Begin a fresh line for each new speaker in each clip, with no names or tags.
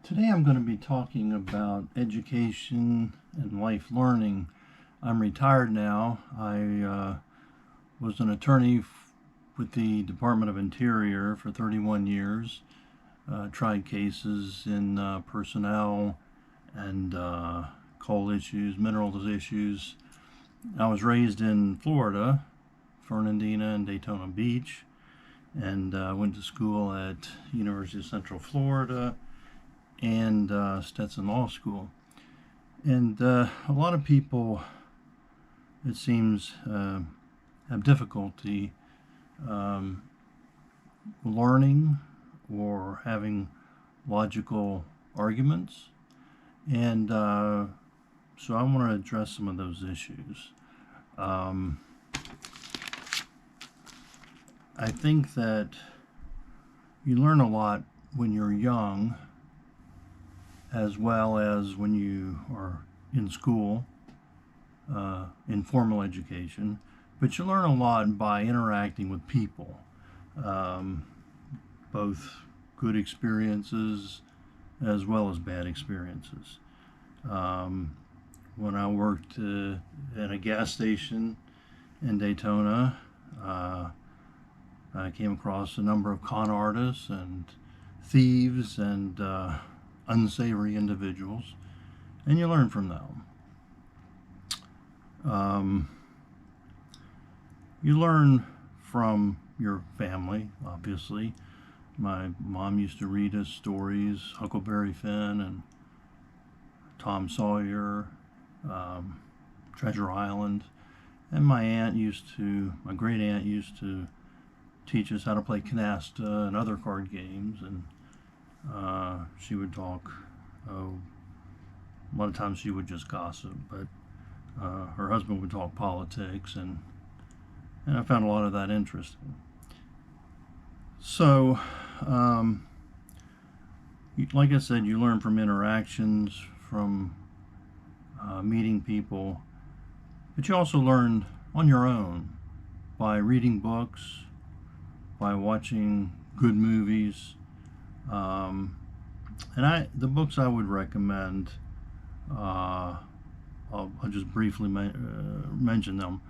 Today I'm going to be talking about education and life learning. I'm retired now. I was an attorney with the Department of Interior for 31 years. Tried cases in personnel and coal issues, minerals issues. I was raised in Florida, Fernandina and Daytona Beach, and went to school at University of Central Florida and Stetson Law School. And a lot of people, it seems, have difficulty learning or having logical arguments. And so I want to address some of those issues. I think that you learn a lot when you're young, as well as when you are in school, in formal education, but you learn a lot by interacting with people, both good experiences as well as bad experiences. When I worked at a gas station in Daytona, I came across a number of con artists and thieves and unsavory individuals, and you learn from them. You learn from your family, obviously. My mom used to read us stories, Huckleberry Finn and Tom Sawyer, Treasure Island, and my great aunt used to teach us how to play canasta and other card games, and she would talk. A lot of times she would just gossip, but her husband would talk politics, and I found a lot of that interesting. So, like I said, you learn from interactions, from meeting people, but you also learn on your own by reading books, by watching good movies. And the books I would recommend, I'll just briefly mention them.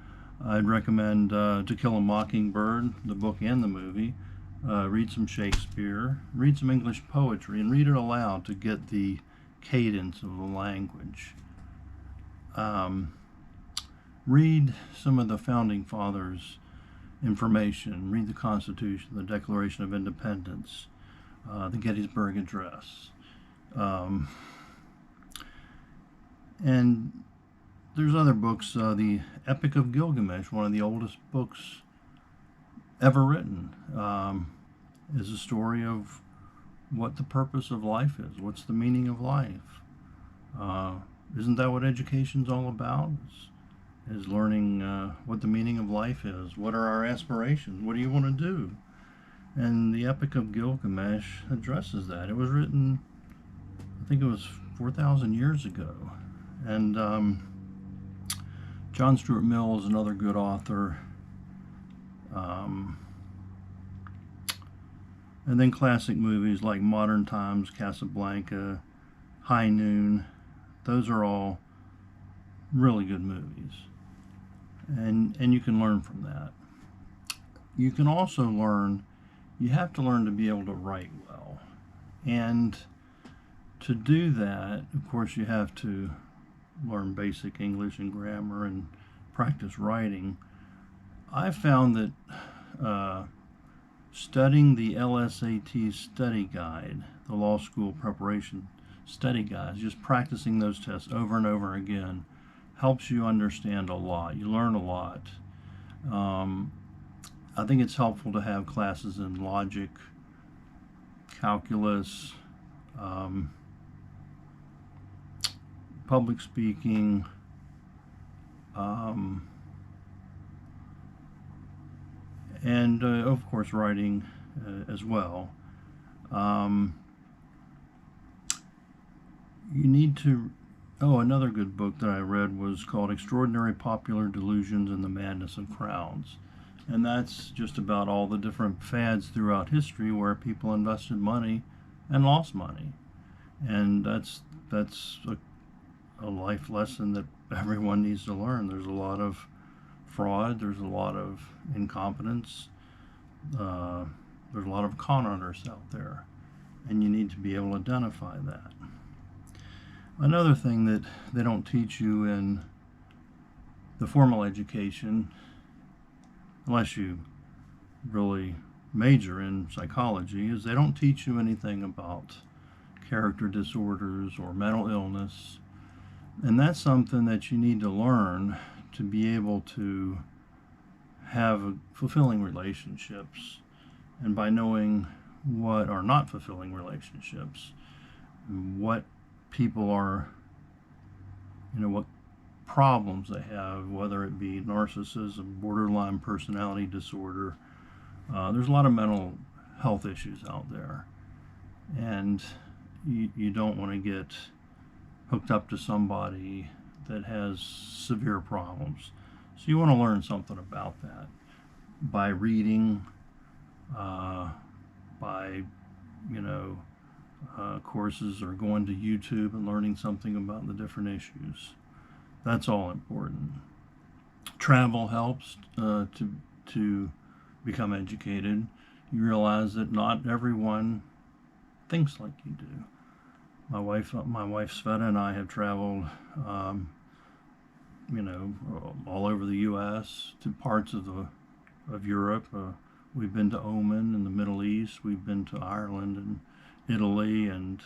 I'd recommend To Kill a Mockingbird, the book and the movie. Read some Shakespeare, read some English poetry, and read it aloud to get the cadence of the language. Read some of the Founding Fathers' information. Read the Constitution, the Declaration of Independence, the Gettysburg Address. And there's other books. The Epic of Gilgamesh, one of the oldest books ever written, is a story of what the purpose of life is. What's the meaning of life? Isn't that what education's all about? Is learning what the meaning of life is. What are our aspirations? What do you want to do? And the Epic of Gilgamesh addresses that. It was written, I think it was 4,000 years ago. And John Stewart Mill is another good author. And then classic movies like Modern Times, Casablanca, High Noon. Those are all really good movies. And you can learn from that. You can also learn, you have to learn to be able to write well. And to do that, of course, you have to learn basic English and grammar and practice writing. I found that studying the LSAT study guide, the law school preparation study guides, just practicing those tests over and over again, helps you understand a lot. You learn a lot. I think it's helpful to have classes in logic, calculus, public speaking, and of course writing as well. You need to, another good book that I read was called Extraordinary Popular Delusions and the Madness of Crowds. And that's just about all the different fads throughout history where people invested money and lost money. And that's a life lesson that everyone needs to learn. There's a lot of fraud. There's a lot of incompetence. Uh, there's a lot of con artists out there, and you need to be able to identify that. Another thing that they don't teach you in the formal education, unless you really major in psychology, is they don't teach you anything about character disorders or mental illness. And that's something that you need to learn to be able to have fulfilling relationships. And by knowing what are not fulfilling relationships, what people are, what problems they have, whether it be narcissism, borderline personality disorder. There's a lot of mental health issues out there. And you don't want to get hooked up to somebody that has severe problems. So you want to learn something about that by reading, by, courses, or going to YouTube and learning something about the different issues. That's all important. Travel helps to become educated. You realize that not everyone thinks like you do. My wife Sveta, and I have traveled, all over the U.S. to parts of Europe. We've been to Oman in the Middle East. We've been to Ireland and Italy, and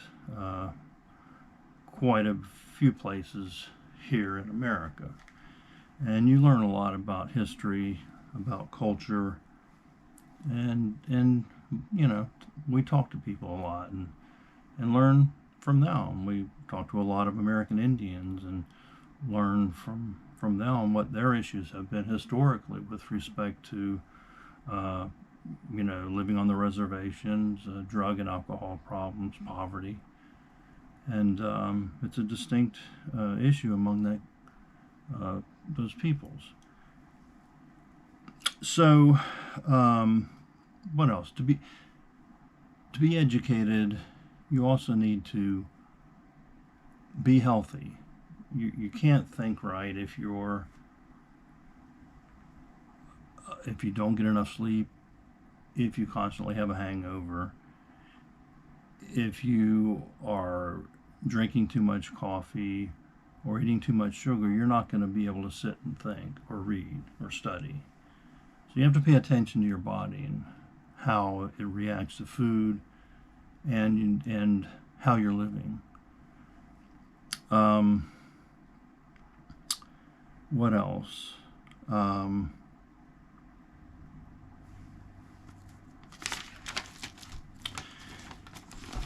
quite a few places here in America. And you learn a lot about history, about culture, and we talk to people a lot and learn from them. We talk to a lot of American Indians and learn from them what their issues have been historically with respect to living on the reservations, drug and alcohol problems, poverty. And it's a distinct issue among those peoples. So what else? To be educated, you also need to be healthy. You can't think right if you don't get enough sleep, if you constantly have a hangover, if you are drinking too much coffee or eating too much sugar. You're not going to be able to sit and think or read or study. So you have to pay attention to your body and how it reacts to food and how you're living. What else?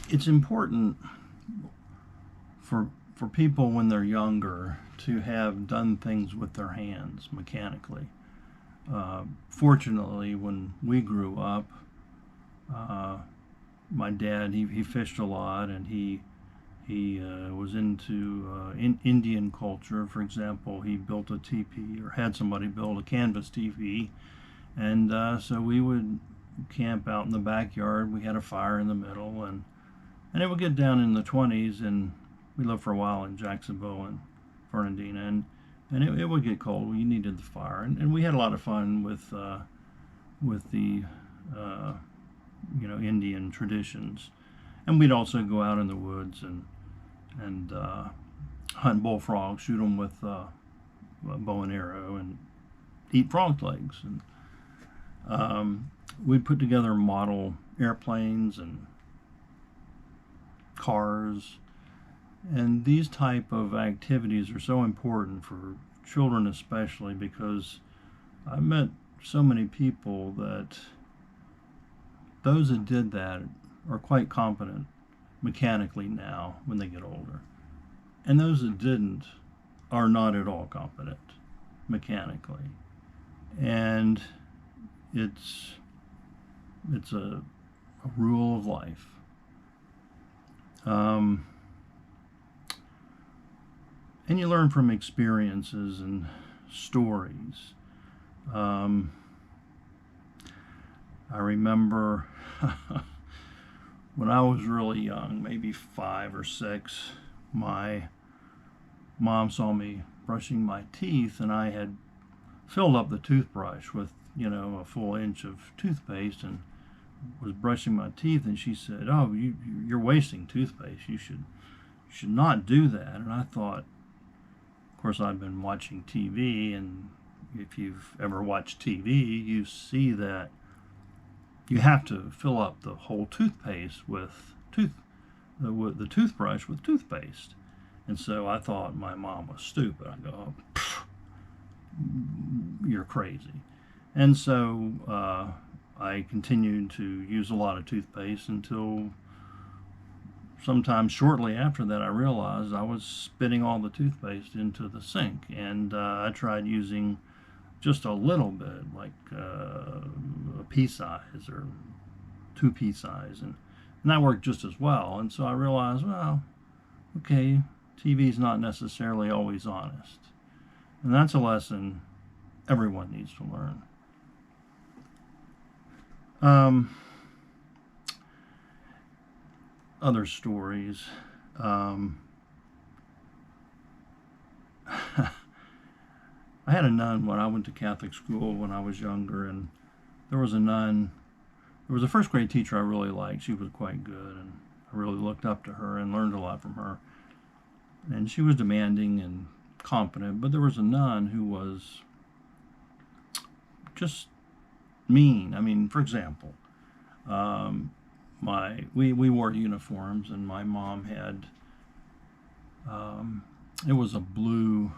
It's important for people when they're younger to have done things with their hands mechanically. Fortunately, when we grew up, my dad, he fished a lot, and he was into Indian culture. For example, he built a teepee, or had somebody build a canvas teepee, and so we would camp out in the backyard. We had a fire in the middle, and it would get down in the 20s, and we lived for a while in Jacksonville and Fernandina, and it would get cold. You needed the fire, and we had a lot of fun with the Indian traditions. And we'd also go out in the woods and hunt bullfrogs, shoot them with a bow and arrow, and eat frog legs. And we'd put together model airplanes and cars. And these type of activities are so important for children, especially because I met so many people that those that did that are quite competent mechanically now when they get older. And those that didn't are not at all competent mechanically. And it's a rule of life. And you learn from experiences and stories. I remember when I was really young, maybe 5 or 6, my mom saw me brushing my teeth, and I had filled up the toothbrush with, a full inch of toothpaste, and was brushing my teeth, and she said, "Oh, you're wasting toothpaste. You should not do that." And I thought, of course, I'd been watching TV, and if you've ever watched TV, you see that you have to fill up the whole toothpaste with the toothbrush with toothpaste. And so I thought my mom was stupid. I go, "Oh, you're crazy." And so I continued to use a lot of toothpaste until sometime shortly after that I realized I was spitting all the toothpaste into the sink. And I tried using just a little bit, like a pea size or 2 pea size, and that worked just as well. And so I realized, well, okay, TV's not necessarily always honest. And that's a lesson everyone needs to learn. Other stories. I had a nun when I went to Catholic school when I was younger, and there was a nun. There was a first grade teacher I really liked. She was quite good, and I really looked up to her and learned a lot from her. And she was demanding and competent, but there was a nun who was just mean. I mean, for example, we wore uniforms, and my mom had it was a blue